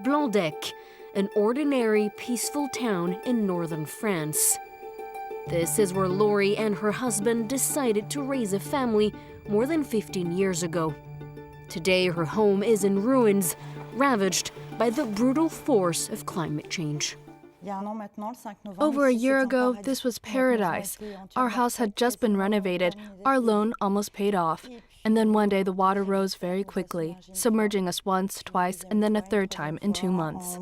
Blendecques, an ordinary, peaceful town in northern France. This is where Laurie and her husband decided to raise a family more than 15 years ago. Today, her home is in ruins, ravaged by the brutal force of climate change. Over a year ago, this was paradise. Our house had just been renovated, our loan almost paid off. And then one day the water rose very quickly, submerging us once, twice, and then a third time in 2 months.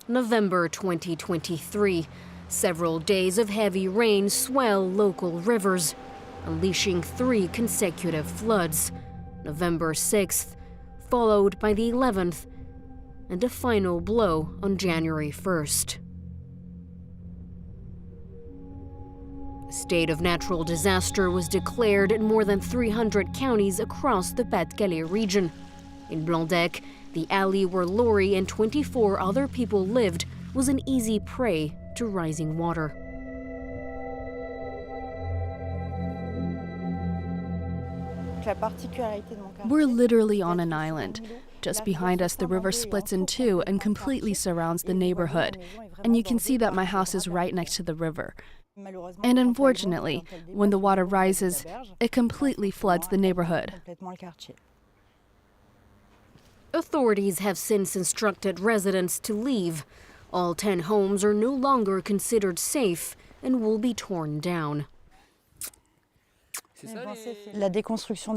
November 2023. Several days of heavy rain swell local rivers, unleashing 3 consecutive floods. November 6th, followed by the 11th, and a final blow on January 1st. A state of natural disaster was declared in more than 300 counties across the Pas-de-Calais region. In Blendecques, the alley where Laurie and 24 other people lived was an easy prey to rising water. We're literally on an island. Just behind us, the river splits in 2 and completely surrounds the neighborhood. And you can see that my house is right next to the river. And unfortunately, when the water rises, it completely floods the neighborhood. Authorities have since instructed residents to leave. All 10 homes are no longer considered safe and will be torn down.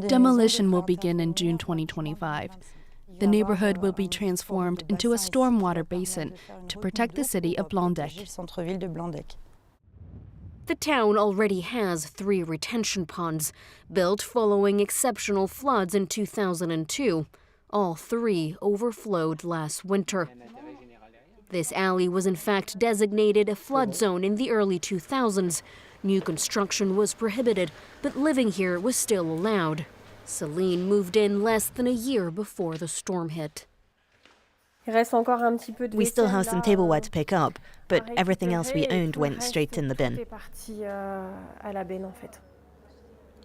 Demolition will begin in June 2025. The neighborhood will be transformed into a stormwater basin to protect the city of Blendecques. The town already has 3 retention ponds, built following exceptional floods in 2002. All 3 overflowed last winter. This alley was in fact designated a flood zone in the early 2000s. New construction was prohibited, but living here was still allowed. Celine moved in less than a year before the storm hit. We still have some tableware to pick up, but everything else we owned went straight in the bin.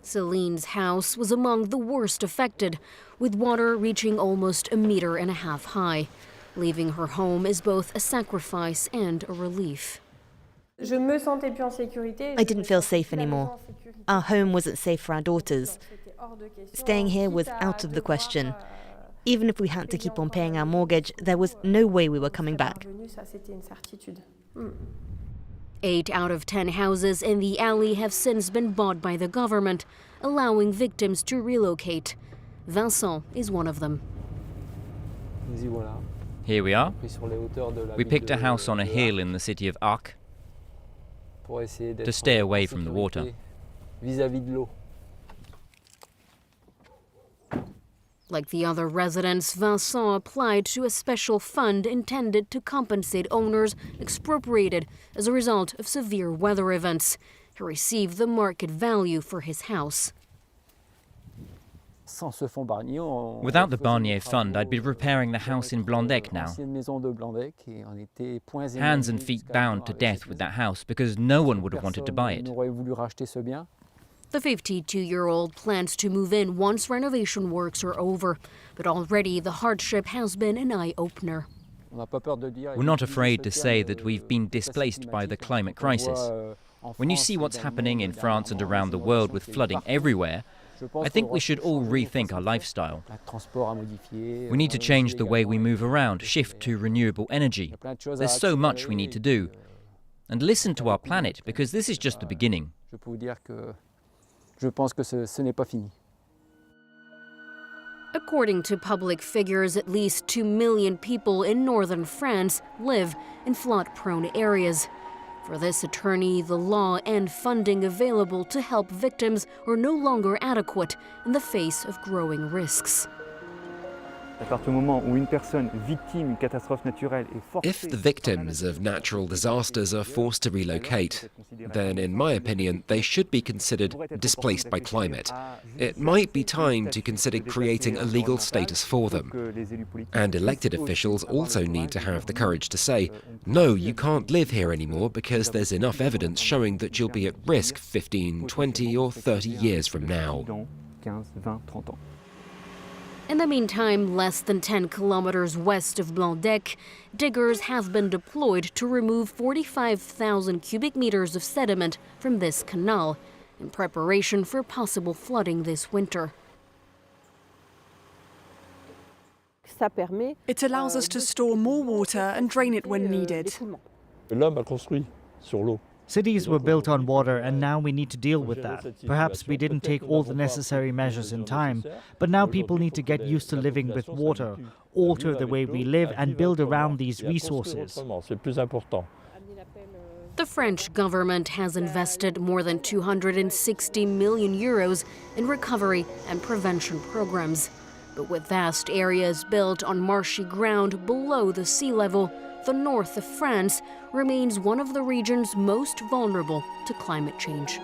Celine's house was among the worst affected, with water reaching almost 1.5 meters high. Leaving her home is both a sacrifice and a relief. I didn't feel safe anymore. Our home wasn't safe for our daughters. Staying here was out of the question. Even if we had to keep on paying our mortgage, there was no way we were coming back. 8 out of 10 houses in the alley have since been bought by the government, allowing victims to relocate. Vincent is one of them. Here we are. We picked a house on a hill in the city of Arques to stay away from the water. Like the other residents, Vincent applied to a special fund intended to compensate owners expropriated as a result of severe weather events. He received the market value for his house. Without the Barnier fund, I'd be repairing the house in Blendecques now. Hands and feet bound to death with that house because no one would have wanted to buy it. The 52-year-old plans to move in once renovation works are over, but already the hardship has been an eye-opener. We're not afraid to say that we've been displaced by the climate crisis. When you see what's happening in France and around the world with flooding everywhere, I think we should all rethink our lifestyle. We need to change the way we move around, shift to renewable energy. There's so much we need to do. And listen to our planet, because this is just the beginning. According to public figures, at least 2 million people in northern France live in flood-prone areas. For this attorney, the law and funding available to help victims are no longer adequate in the face of growing risks. If the victims of natural disasters are forced to relocate, then in my opinion they should be considered displaced by climate. It might be time to consider creating a legal status for them. And elected officials also need to have the courage to say, no, you can't live here anymore because there's enough evidence showing that you'll be at risk 15, 20 or 30 years from now. In the meantime, less than 10 kilometers west of Blendecques, diggers have been deployed to remove 45,000 cubic meters of sediment from this canal in preparation for possible flooding this winter. It allows us to store more water and drain it when needed. Cities were built on water, and now we need to deal with that. Perhaps we didn't take all the necessary measures in time, but now people need to get used to living with water, alter the way we live, and build around these resources. The French government has invested more than 260 million euros in recovery and prevention programs. But with vast areas built on marshy ground below the sea level, the north of France remains one of the regions most vulnerable to climate change.